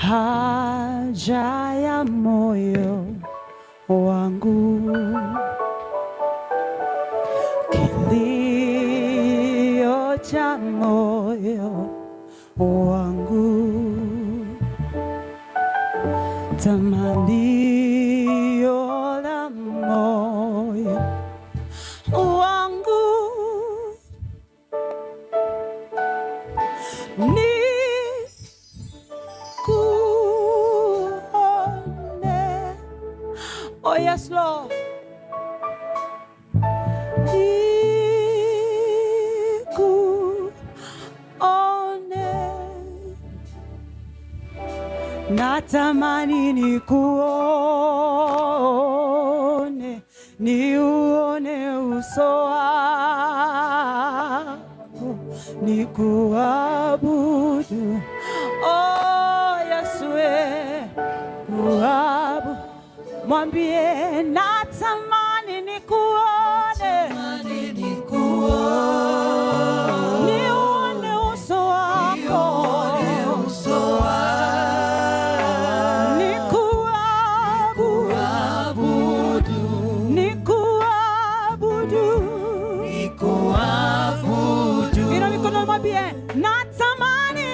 haja ya moyo wangu, kilio cha moyo wangu, tamanio la moyo wangu ni kuone. Oh yes, Lord. Natamani nikuone, niuone uso wako, nikuabudu. Oh Yesu, kuabudu. Mwambie natamani nikuone, niuone uso wako, natamani